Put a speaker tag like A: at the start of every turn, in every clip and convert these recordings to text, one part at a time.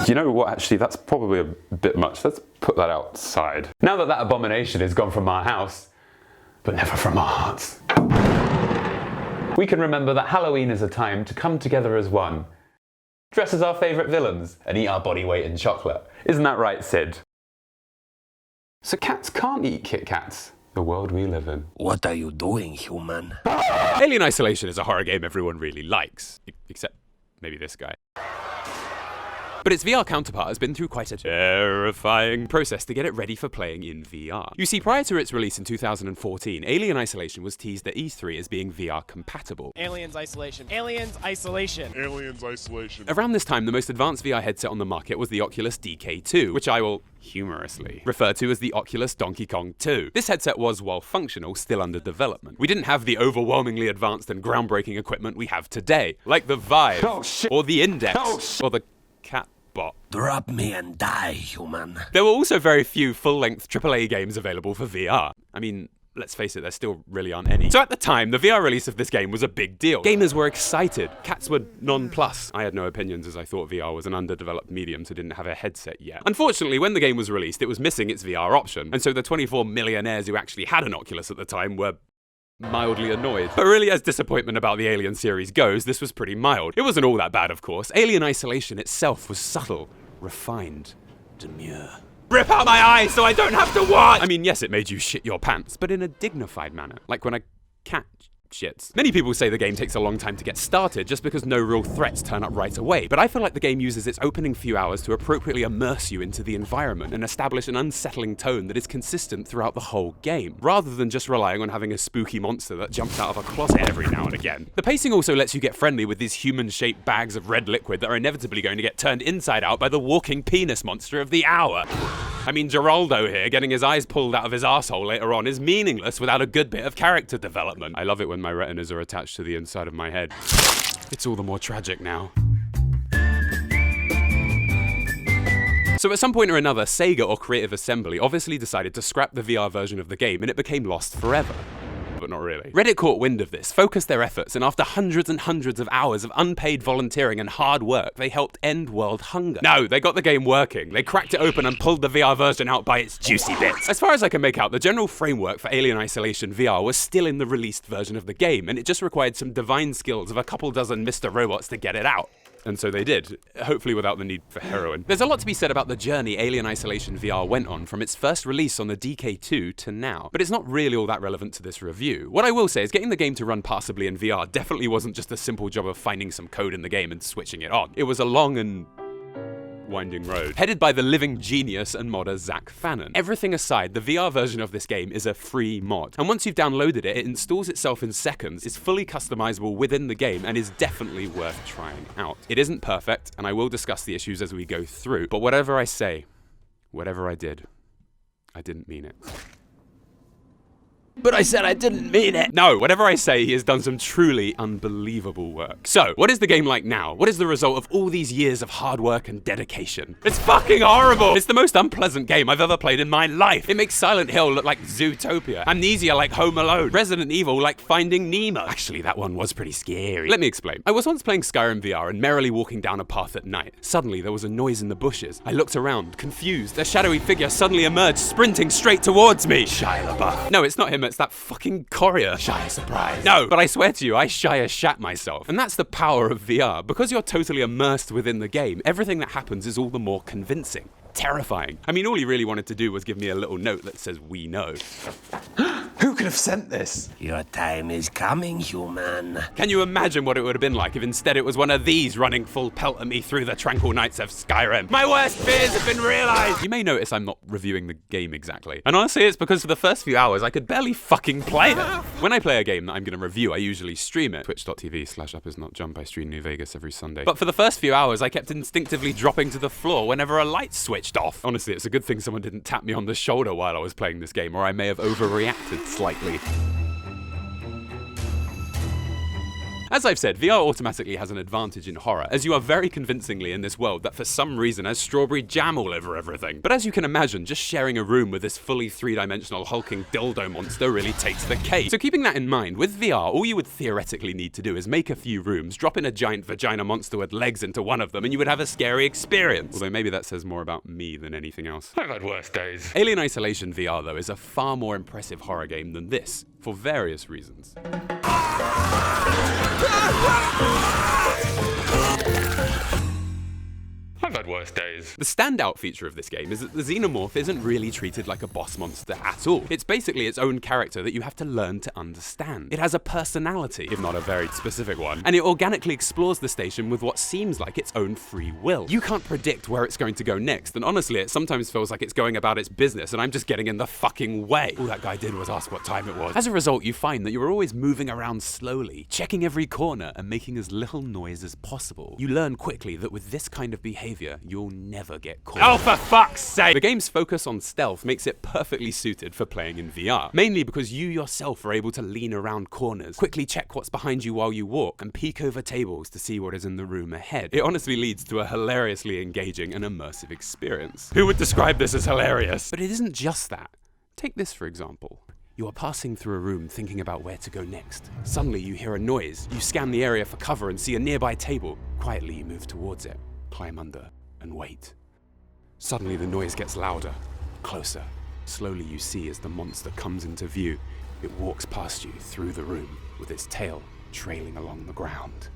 A: You know what, actually, that's probably a bit much. Let's put that outside. Now that that abomination is gone from our house, but never from our hearts, we can remember that Halloween is a time to come together as one, dress as our favourite villains, and eat our body weight in chocolate. Isn't that right, Sid? So cats can't eat Kit Kats. The world we live in.
B: What are you doing, human?
C: Alien Isolation is a horror game everyone really likes. Except maybe this guy. But its VR counterpart has been through quite a terrifying process to get it ready for playing in VR. You see, prior to its release in 2014, Alien Isolation was teased at E3 as being VR compatible.
D: Aliens Isolation. Aliens Isolation.
E: Aliens Isolation.
C: Around this time, the most advanced VR headset on the market was the Oculus DK2, which I will humorously refer to as the Oculus Donkey Kong 2. This headset was, while functional, still under development. We didn't have the overwhelmingly advanced and groundbreaking equipment we have today, like the Vive, or the Index, or the Catbot.
B: Drop me and die, human.
C: There were also very few full-length AAA games available for VR. I mean, let's face it, there still really aren't any. So at the time, the VR release of this game was a big deal. Gamers were excited. Cats were nonplussed. I had no opinions as I thought VR was an underdeveloped medium, so didn't have a headset yet. Unfortunately, when the game was released, it was missing its VR option, and so the 24 millionaires who actually had an Oculus at the time were mildly annoyed. But really, as disappointment about the Alien series goes, this was pretty mild. It wasn't all that bad, of course. Alien Isolation itself was subtle, refined, demure. Rip out my eyes so I don't have to watch! I mean, yes, it made you shit your pants, but in a dignified manner. Like when a cat shits. Many people say the game takes a long time to get started just because no real threats turn up right away, but I feel like the game uses its opening few hours to appropriately immerse you into the environment and establish an unsettling tone that is consistent throughout the whole game, rather than just relying on having a spooky monster that jumps out of a closet every now and again. The pacing also lets you get friendly with these human-shaped bags of red liquid that are inevitably going to get turned inside out by the walking penis monster of the hour. I mean, Geraldo here, getting his eyes pulled out of his arsehole later on, is meaningless without a good bit of character development. I love it when my retinas are attached to the inside of my head. It's all the more tragic now. So at some point or another, Sega or Creative Assembly obviously decided to scrap the VR version of the game, and it became lost forever. But not really. Reddit caught wind of this, focused their efforts, and after hundreds and hundreds of hours of unpaid volunteering and hard work, they helped end world hunger. No, they got the game working. They cracked it open and pulled the VR version out by its juicy bits. As far as I can make out, the general framework for Alien Isolation VR was still in the released version of the game, and it just required some divine skills of a couple dozen Mr. Robots to get it out. And so they did, hopefully without the need for heroin. There's a lot to be said about the journey Alien Isolation VR went on from its first release on the DK2 to now, but it's not really all that relevant to this review. What I will say is getting the game to run passably in VR definitely wasn't just a simple job of finding some code in the game and switching it on. It was a long and winding road, headed by the living genius and modder Zach Fannon. Everything aside, the VR version of this game is a free mod, and once you've downloaded it, it installs itself in seconds, is fully customizable within the game, and is definitely worth trying out. It isn't perfect, and I will discuss the issues as we go through, but whatever I say, whatever I did, I didn't mean it.
B: But I said I didn't mean it.
C: No, whatever I say, he has done some truly unbelievable work. So, what is the game like now? What is the result of all these years of hard work and dedication? It's fucking horrible! It's the most unpleasant game I've ever played in my life. It makes Silent Hill look like Zootopia, Amnesia like Home Alone, Resident Evil like Finding Nemo. Actually, that one was pretty scary. Let me explain. I was once playing Skyrim VR and merrily walking down a path at night. Suddenly, there was a noise in the bushes. I looked around, confused. A shadowy figure suddenly emerged, sprinting straight towards me. Shia LaBeouf. No, it's not him. It's that fucking courier. Shia surprise. No, but I swear to you, I Shia shat myself. And that's the power of VR. Because you're totally immersed within the game, everything that happens is all the more convincing. Terrifying. I mean, all he really wanted to do was give me a little note that says, "We know."
A: Who could have sent this?
B: Your time is coming, human.
C: Can you imagine what it would have been like if instead it was one of these running full pelt at me through the tranquil nights of Skyrim? My worst fears have been realized! You may notice I'm not reviewing the game exactly. And honestly, it's because for the first few hours, I could barely fucking play it. When I play a game that I'm going to review, I usually stream it. Twitch.tv/UpIsNotJump. I stream New Vegas every Sunday. But for the first few hours, I kept instinctively dropping to the floor whenever a light switched off. Honestly, it's a good thing someone didn't tap me on the shoulder while I was playing this game, or I may have overreacted slightly. As I've said, VR automatically has an advantage in horror, as you are very convincingly in this world that for some reason has strawberry jam all over everything. But as you can imagine, just sharing a room with this fully three-dimensional hulking dildo monster really takes the cake. So keeping that in mind, with VR, all you would theoretically need to do is make a few rooms, drop in a giant vagina monster with legs into one of them, and you would have a scary experience. Although maybe that says more about me than anything else.
A: I've had worse days.
C: Alien Isolation VR, though, is a far more impressive horror game than this, for various reasons.
A: I've had worse days.
C: The standout feature of this game is that the xenomorph isn't really treated like a boss monster at all. It's basically its own character that you have to learn to understand. It has a personality, if not a very specific one, and it organically explores the station with what seems like its own free will. You can't predict where it's going to go next, and honestly, it sometimes feels like it's going about its business and I'm just getting in the fucking way. All that guy did was ask what time it was. As a result, you find that you're always moving around slowly, checking every corner and making as little noise as possible. You learn quickly that with this kind of behavior, you'll never get caught.
B: Oh, for fuck's sake!
C: The game's focus on stealth makes it perfectly suited for playing in VR, mainly because you yourself are able to lean around corners, quickly check what's behind you while you walk, and peek over tables to see what is in the room ahead. It honestly leads to a hilariously engaging and immersive experience. Who would describe this as hilarious? But it isn't just that. Take this for example. You are passing through a room thinking about where to go next. Suddenly you hear a noise. You scan the area for cover and see a nearby table. Quietly you move towards it, climb under, and wait. Suddenly the noise gets louder, closer. Slowly you see as the monster comes into view. It walks past you through the room with its tail trailing along the ground.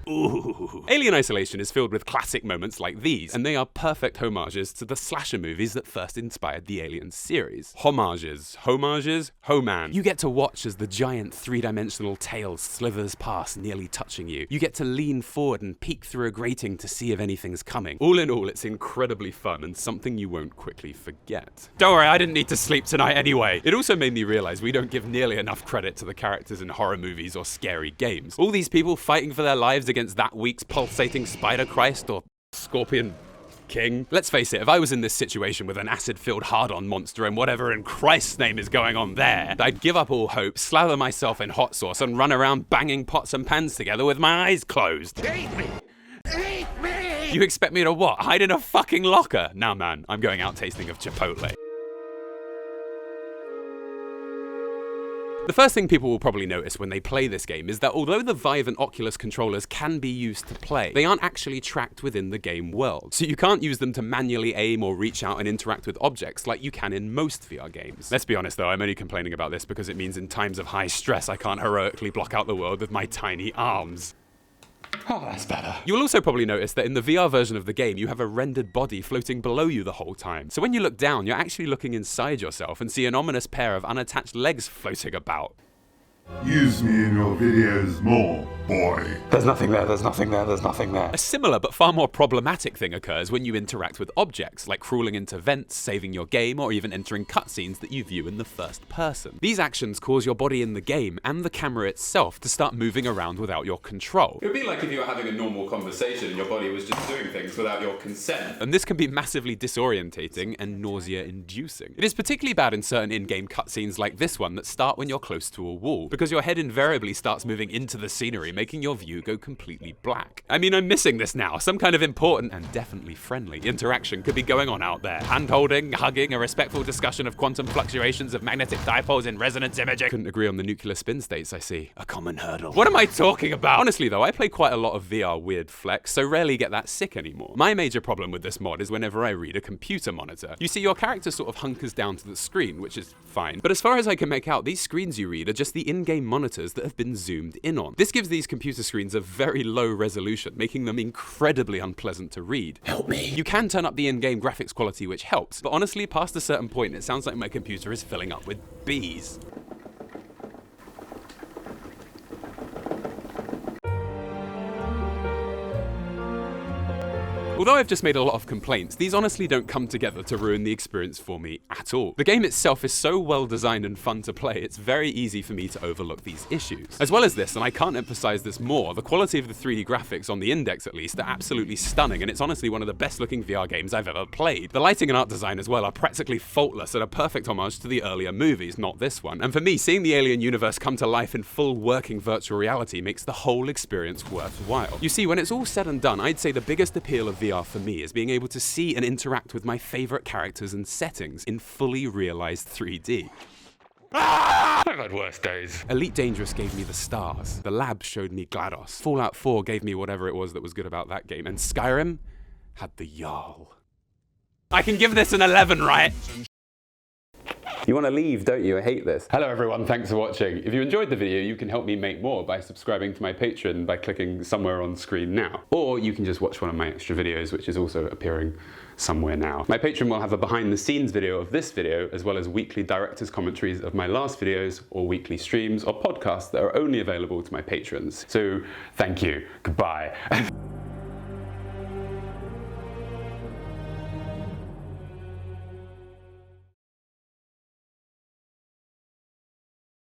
C: Ooh. Alien Isolation is filled with classic moments like these, and they are perfect homages to the slasher movies that first inspired the Alien series. Homages, homan. You get to watch as the giant three-dimensional tail slithers past, nearly touching you. You get to lean forward and peek through a grating to see if anything's coming. All in all, it's incredibly fun and something you won't quickly forget. Don't worry, I didn't need to sleep tonight anyway. It also made me realize we don't give nearly enough credit to the characters in horror movies or scary games. All these people fighting for their lives against that week's pulsating Spider Christ or Scorpion King. Let's face it, if I was in this situation with an acid-filled hard-on monster and whatever in Christ's name is going on there, I'd give up all hope, slather myself in hot sauce and run around banging pots and pans together with my eyes closed. Eat me! Eat me! You expect me to what? Hide in a fucking locker? Nah man, I'm going out tasting of Chipotle. The first thing people will probably notice when they play this game is that although the Vive and Oculus controllers can be used to play, they aren't actually tracked within the game world. So you can't use them to manually aim or reach out and interact with objects like you can in most VR games. Let's be honest though, I'm only complaining about this because it means in times of high stress I can't heroically block out the world with my tiny arms.
A: Oh, that's better.
C: You will also probably notice that in the VR version of the game, you have a rendered body floating below you the whole time. So when you look down, you're actually looking inside yourself and see an ominous pair of unattached legs floating about.
E: Use me in your videos more, boy.
A: There's nothing there, there's nothing there, there's nothing there.
C: A similar but far more problematic thing occurs when you interact with objects, like crawling into vents, saving your game, or even entering cutscenes that you view in the first person. These actions cause your body in the game and the camera itself to start moving around without your control. It would be like if you were having a normal conversation and your body was just doing things without your consent. And this can be massively disorientating and nausea-inducing. It is particularly bad in certain in-game cutscenes like this one that start when you're close to a wall, because your head invariably starts moving into the scenery, making your view go completely black. I mean, I'm missing this now. Some kind of important and definitely friendly interaction could be going on out there. Hand-holding, hugging, a respectful discussion of quantum fluctuations of magnetic dipoles in resonance imaging. Couldn't agree on the nuclear spin states, I see. A common hurdle. What am I talking about? Honestly though, I play quite a lot of VR weird flex, so rarely get that sick anymore. My major problem with this mod is whenever I read a computer monitor. You see, your character sort of hunkers down to the screen, which is fine. But as far as I can make out, these screens you read are just the in-game monitors that have been zoomed in on. This gives these computer screens a very low resolution, making them incredibly unpleasant to read.
B: Help me.
C: You can turn up the in-game graphics quality, which helps, but honestly, past a certain point, it sounds like my computer is filling up with bees. Although I've just made a lot of complaints, these honestly don't come together to ruin the experience for me at all. The game itself is so well designed and fun to play, it's very easy for me to overlook these issues. As well as this, and I can't emphasize this more, the quality of the 3D graphics, on the Index at least, are absolutely stunning, and it's honestly one of the best looking VR games I've ever played. The lighting and art design as well are practically faultless and a perfect homage to the earlier movies, not this one. And for me, seeing the Alien universe come to life in full working virtual reality makes the whole experience worthwhile. You see, when it's all said and done, I'd say the biggest appeal of VR for me is being able to see and interact with my favorite characters and settings in fully realized 3D.
A: I've had worse days.
C: Elite Dangerous gave me the stars. The Lab showed me GLaDOS. Fallout 4 gave me whatever it was that was good about that game. And Skyrim had the Jarl. I can give this an 11, right?
A: You want to leave, don't you? I hate this. Hello everyone, thanks for watching. If you enjoyed the video, you can help me make more by subscribing to my Patreon by clicking somewhere on screen now. Or you can just watch one of my extra videos, which is also appearing somewhere now. My Patreon will have a behind the scenes video of this video, as well as weekly director's commentaries of my last videos, or weekly streams or podcasts that are only available to my patrons. So thank you, goodbye.